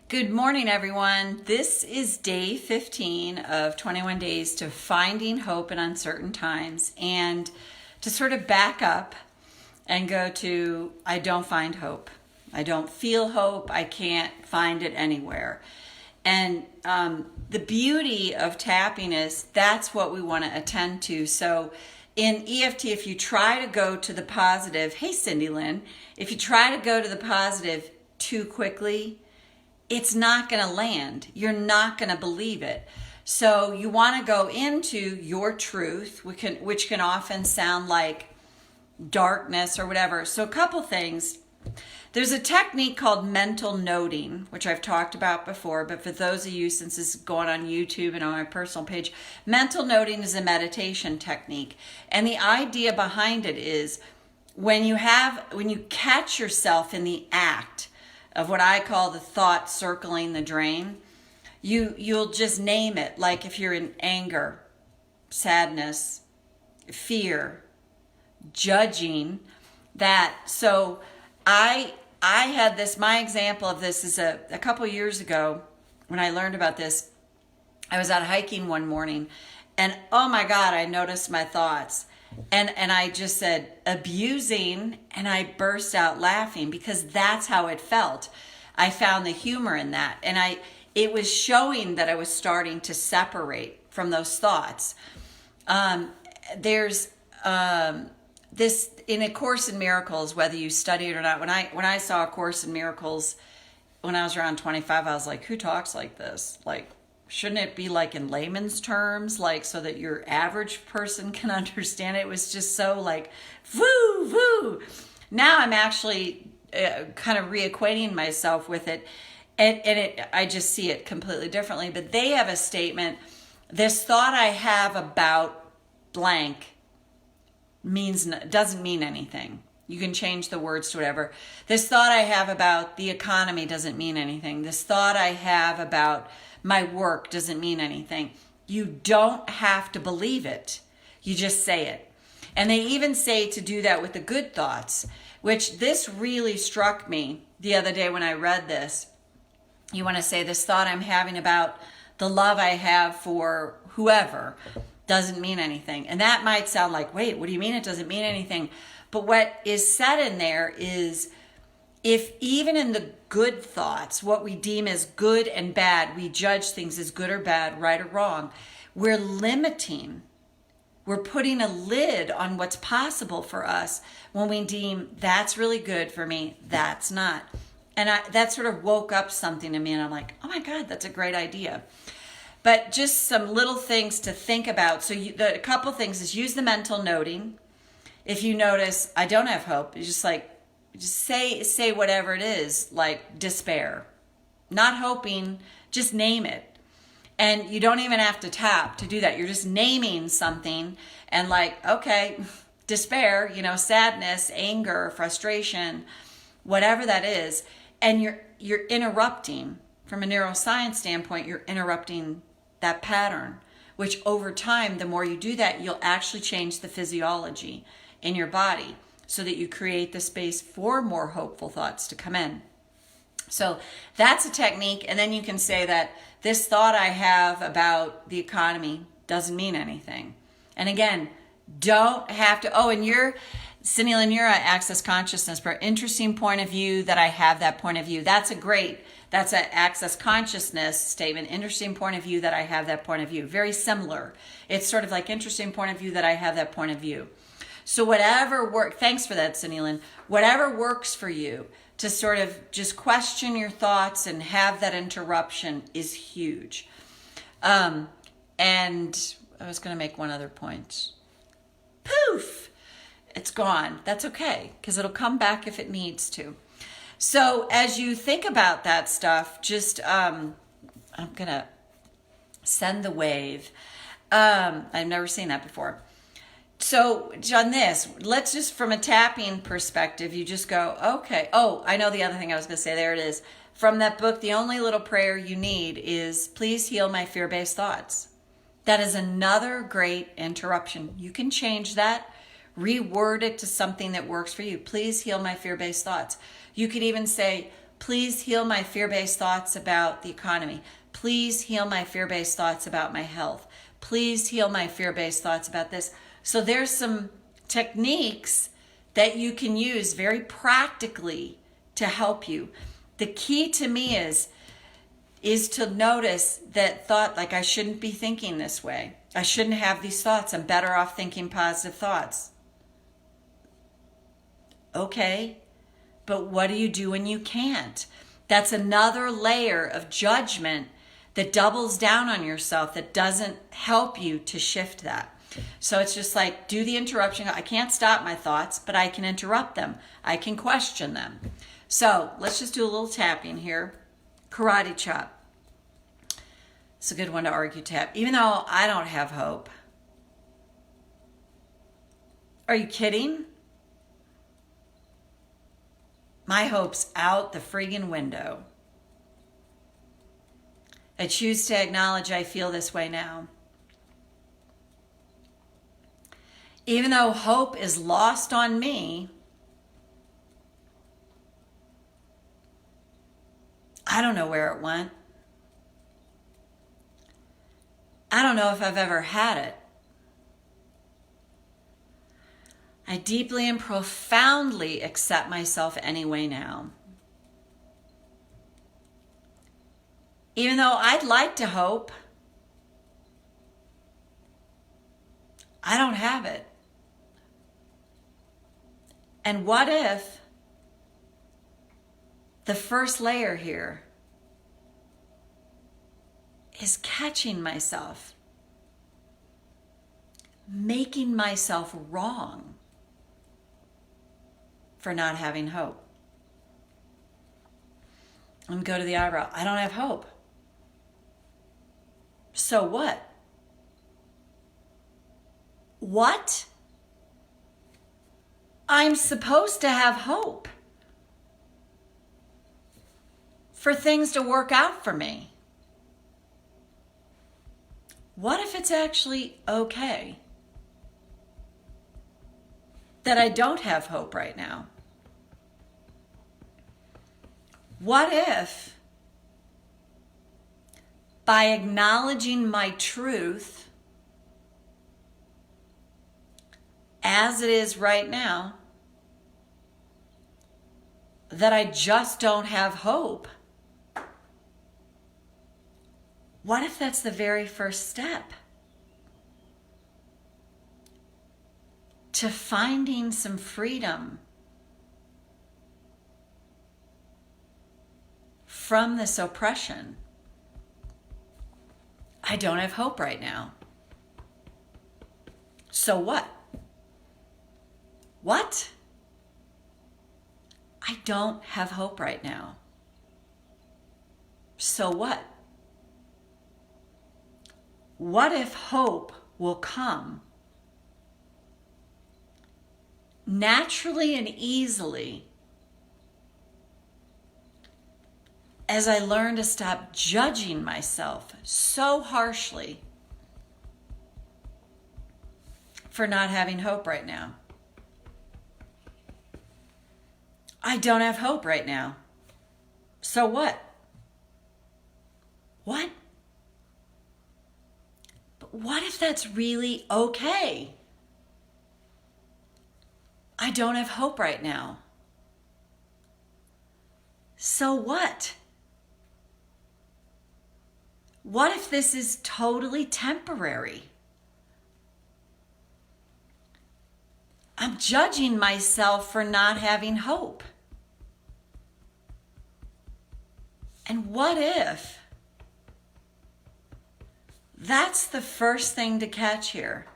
Good morning, everyone. This is day 15 of 21 days to finding hope in uncertain times. And to sort of back up and go to, I don't find hope. I don't feel hope. I can't find it anywhere. And the beauty of tapping is that's what we want to attend to. So in EFT, if you try to go to the positive, hey, Cindy Lynn, if you try to go to the positive too quickly, it's not going to land. You're not going to believe it. So you want to go into your truth, which can often sound like darkness or whatever. So a couple things. There's a technique called mental noting, which I've talked about before, but for those of you, since this is going on YouTube and on my personal page, mental noting is a meditation technique. And the idea behind it is when you catch yourself in the act of what I call the thought circling the drain, you'll just name it. Like if you're in anger, sadness, fear, judging, that. So I had this, my example of this is a couple years ago when I learned about this. I was out hiking one morning and oh my God, I noticed my thoughts. And I just said abusing, and I burst out laughing because that's how it felt. I found the humor in that, and it was showing that I was starting to separate from those thoughts. There's this in A Course in Miracles, whether you study it or not. When I saw A Course in Miracles when I was around 25, I was like, who talks like this? Like, shouldn't it be like in layman's terms, like so that your average person can understand it? It was just so like, woo, woo. Now I'm actually kind of reacquainting myself with it. And I just see it completely differently. But they have a statement, this thought I have about blank doesn't mean anything. You can change the words to whatever. This thought I have about the economy doesn't mean anything. This thought I have about my work doesn't mean anything. You don't have to believe it. You just say it. And they even say to do that with the good thoughts, which this really struck me the other day when I read this. You want to say this thought I'm having about the love I have for whoever doesn't mean anything. And that might sound like, wait, what do you mean it doesn't mean anything? But what is said in there is, if even in the good thoughts, what we deem as good and bad, we judge things as good or bad, right or wrong, we're limiting. We're putting a lid on what's possible for us when we deem that's really good for me, that's not. And that sort of woke up something in me, and I'm like, oh my God, that's a great idea. But just some little things to think about. So a couple things is use the mental noting. If you notice, I don't have hope, you just say whatever it is, like despair. Not hoping, just name it. And you don't even have to tap to do that. You're just naming something and like, okay, despair, sadness, anger, frustration, whatever that is. And you're interrupting, from a neuroscience standpoint, you're interrupting that pattern, which over time, the more you do that, you'll actually change the physiology in your body, so that you create the space for more hopeful thoughts to come in. So that's a technique. And then you can say that this thought I have about the economy doesn't mean anything. And again, don't have to, and Cindy Lynn, you're at Access Consciousness, for interesting point of view that I have that point of view. That's an Access Consciousness statement. Interesting point of view that I have that point of view. Very similar. It's sort of like interesting point of view that I have that point of view. So whatever thanks for that, Cindy Lynn. Whatever works for you to sort of just question your thoughts and have that interruption is huge. And I was going to make one other point. Poof! It's gone. That's okay, because it'll come back if it needs to. So as you think about that stuff, just, I'm going to send the wave. I've never seen that before. So on this, let's just, from a tapping perspective, you just go, okay. Oh, I know the other thing I was going to say. There it is. From that book, the only little prayer you need is, please heal my fear-based thoughts. That is another great interruption. You can change that, reword it to something that works for you. Please heal my fear-based thoughts. You could even say, Please heal my fear-based thoughts about the economy. Please heal my fear-based thoughts about my health. Please heal my fear-based thoughts about this. So there's some techniques that you can use very practically to help you. The key to me is to notice that thought, like, I shouldn't be thinking this way. I shouldn't have these thoughts. I'm better off thinking positive thoughts. Okay, but what do you do when you can't? That's another layer of judgment that doubles down on yourself, that doesn't help you to shift that. So it's just like, do the interruption. I can't stop my thoughts, but I can interrupt them. I can question them. So let's just do a little tapping here. Karate chop. It's a good one to argue tap. Even though I don't have hope. Are you kidding? My hope's out the friggin' window. I choose to acknowledge I feel this way now. Even though hope is lost on me, I don't know where it went. I don't know if I've ever had it. I deeply and profoundly accept myself anyway now. Even though I'd like to hope, I don't have it. And what if the first layer here is catching myself, making myself wrong for not having hope? And go to the eyebrow. I don't have hope. So what? What? I'm supposed to have hope for things to work out for me. What if it's actually okay that I don't have hope right now? What if, by acknowledging my truth as it is right now, that I just don't have hope? What if that's the very first step to finding some freedom from this oppression? I don't have hope right now. So what? What? I don't have hope right now. So what? What if hope will come naturally and easily as I learn to stop judging myself so harshly for not having hope right now? I don't have hope right now. So what? What? But what if that's really okay? I don't have hope right now. So what? What if this is totally temporary? I'm judging myself for not having hope. And what if that's the first thing to catch here?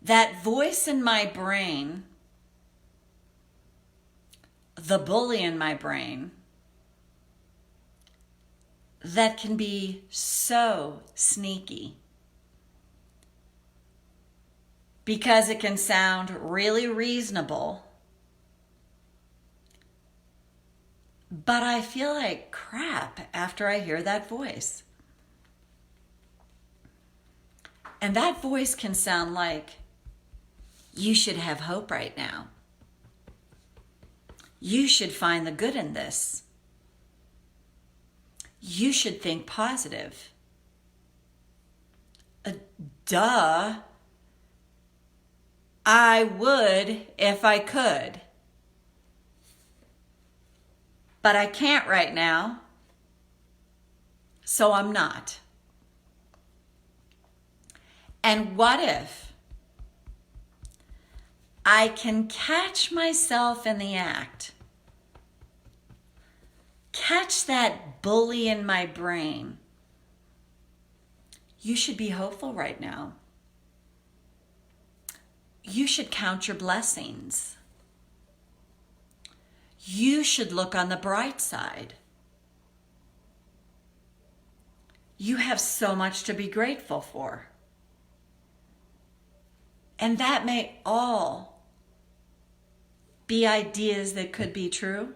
That voice in my brain, the bully in my brain, that can be so sneaky because it can sound really reasonable, but I feel like crap after I hear that voice. And that voice can sound like, you should have hope right now. You should find the good in this. You should think positive. Duh. I would if I could. But I can't right now. So I'm not. And what if I can catch myself in the act? Catch that bully in my brain. You should be hopeful right now. You should count your blessings. You should look on the bright side. You have so much to be grateful for. And that may all be ideas that could be true.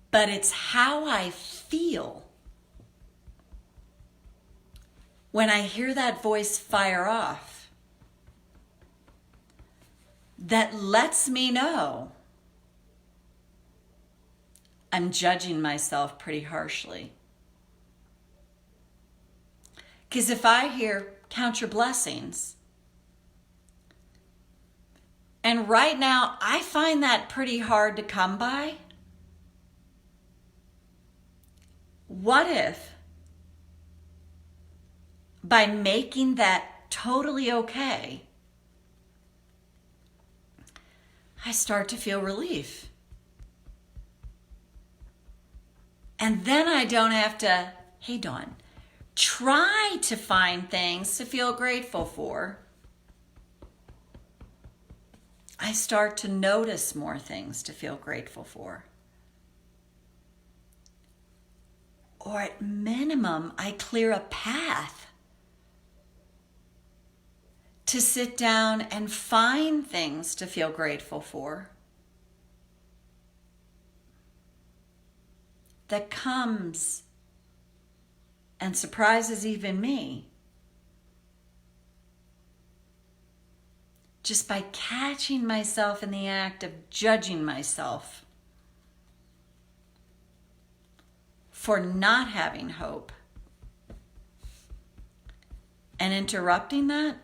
But it's how I feel when I hear that voice fire off that lets me know I'm judging myself pretty harshly. Because if I hear, count your blessings, and right now I find that pretty hard to come by, what if by making that totally okay, I start to feel relief? And then I don't have to, hey Dawn, try to find things to feel grateful for. I start to notice more things to feel grateful for. Or at minimum, I clear a path to sit down and find things to feel grateful for that comes and surprises even me just by catching myself in the act of judging myself for not having hope and interrupting that.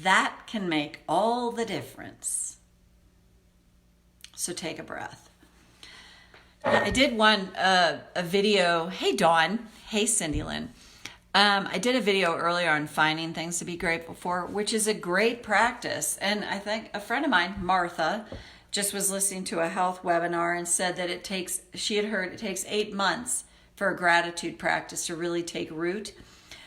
That can make all the difference. So take a breath. I did a video. Hey, Dawn. Hey, Cindy Lynn. I did a video earlier on finding things to be grateful for, which is a great practice. And I think a friend of mine, Martha, just was listening to a health webinar and said that she had heard it takes 8 months for a gratitude practice to really take root.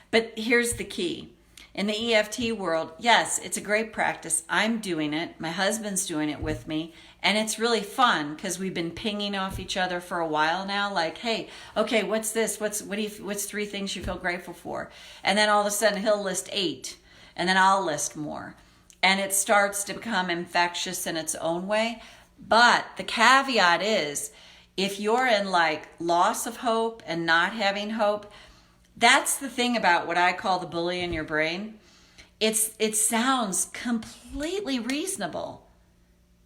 But here's the key. In the EFT world, yes, it's a great practice. I'm doing it. My husband's doing it with me. And it's really fun because we've been pinging off each other for a while now. Like, hey, okay, what's this? What's 3 things you feel grateful for? And then all of a sudden he'll list 8, and then I'll list more. And it starts to become infectious in its own way. But the caveat is, if you're in like loss of hope and not having hope, that's the thing about what I call the bully in your brain. It sounds completely reasonable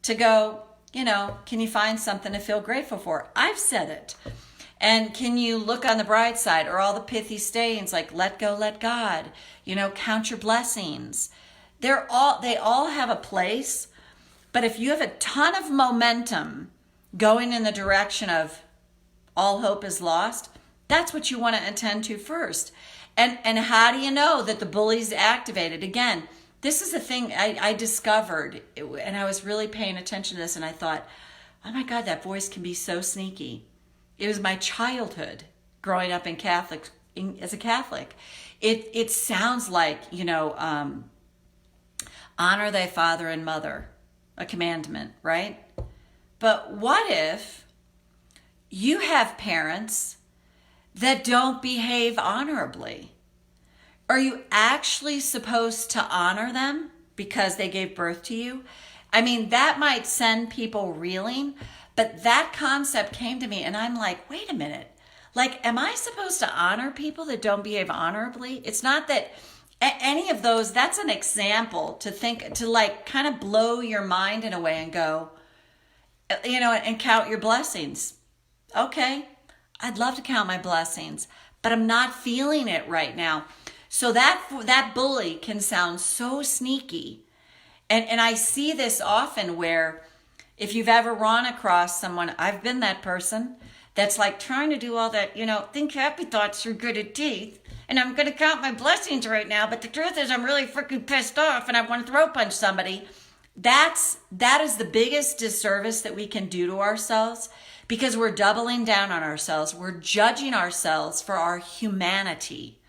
to go, can you find something to feel grateful for? I've said it. And can you look on the bright side, or all the pithy sayings like let go, let God, count your blessings. They all have a place. But if you have a ton of momentum going in the direction of all hope is lost, that's what you want to attend to first. And how do you know that the bully's activated? Again, this is a thing I discovered, and I was really paying attention to this, and I thought, oh my God, that voice can be so sneaky. It was my childhood growing up as a Catholic. It sounds like, honor thy father and mother, a commandment, right? But what if you have parents that don't behave honorably? Are you actually supposed to honor them because they gave birth to you? I mean, that might send people reeling, but that concept came to me and I'm like, wait a minute. Like, am I supposed to honor people that don't behave honorably? It's not that any of those, that's an example to think, to like kind of blow your mind in a way and go, and count your blessings. Okay, I'd love to count my blessings, but I'm not feeling it right now. So that bully can sound so sneaky. And I see this often where if you've ever run across someone, I've been that person that's like trying to do all that, think happy thoughts are good at teeth. And I'm going to count my blessings right now. But the truth is I'm really freaking pissed off and I want to throat punch somebody. That is the biggest disservice that we can do to ourselves, because we're doubling down on ourselves. We're judging ourselves for our humanity,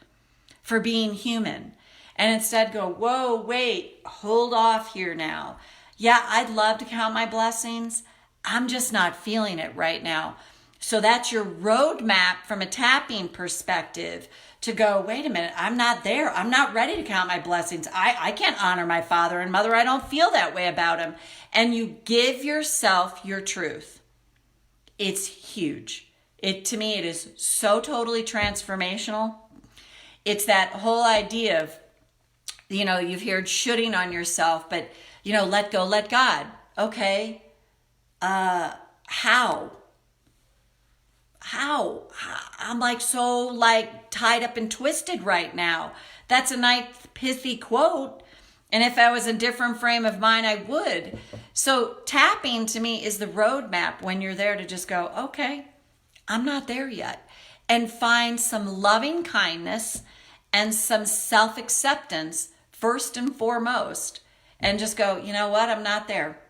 for being human. And instead go, whoa, wait, hold off here now. Yeah, I'd love to count my blessings. I'm just not feeling it right now. So that's your roadmap from a tapping perspective to go, wait a minute, I'm not there. I'm not ready to count my blessings. I can't honor my father and mother. I don't feel that way about him. And you give yourself your truth. It's huge. To me, it is so totally transformational. It's that whole idea of, you've heard shooting on yourself, but, let go, let God. Okay. How? I'm so tied up and twisted right now. That's a nice pithy quote. And if I was a different frame of mind, I would. So tapping to me is the roadmap when you're there to just go, okay, I'm not there yet. And find some loving kindness and some self-acceptance first and foremost. And just go, you know what? I'm not there.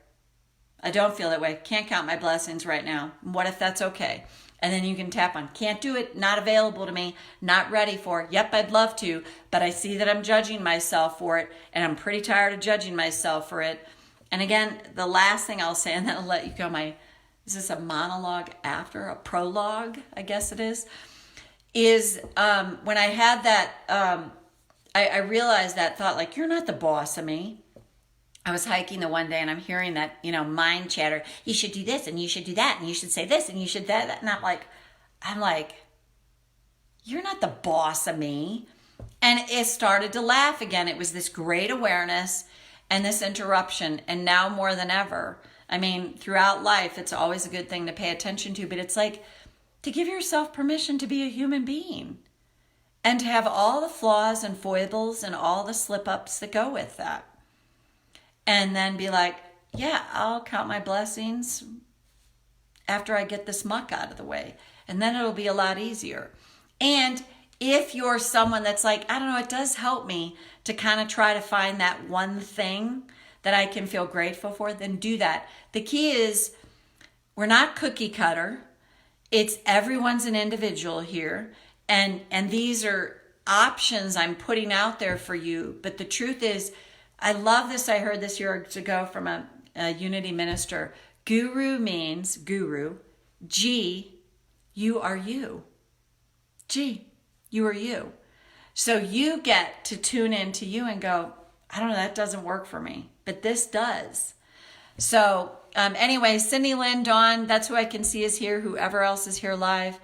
I don't feel that way. Can't count my blessings right now. What if that's okay? And then you can tap on, can't do it, not available to me, not ready for it. Yep, I'd love to, but I see that I'm judging myself for it, and I'm pretty tired of judging myself for it. And again, the last thing I'll say, and then I'll let you go, is this a monologue after, a prologue, I guess it is when I had that, I realized that thought, you're not the boss of me. I was hiking the one day and I'm hearing that, mind chatter. You should do this and you should do that and you should say this and you should that. And I'm like, you're not the boss of me. And it started to laugh again. It was this great awareness and this interruption. And now more than ever, throughout life, it's always a good thing to pay attention to, but it's to give yourself permission to be a human being and to have all the flaws and foibles and all the slip-ups that go with that. And then be like, yeah, I'll count my blessings after I get this muck out of the way. And then it'll be a lot easier. And if you're someone that's I don't know, it does help me to kind of try to find that one thing that I can feel grateful for, then do that. The key is we're not cookie cutter. It's everyone's an individual here. And these are options I'm putting out there for you. But the truth is, I love this. I heard this years ago from a Unity minister. Guru means guru. G, you are you. G, you are you. So you get to tune into you and go, I don't know, that doesn't work for me, but this does. So anyway, Cindy, Lynn, Dawn, that's who I can see is here. Whoever else is here live.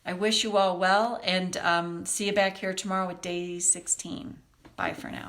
I wish you all well and see you back here tomorrow with day 16. Bye for now.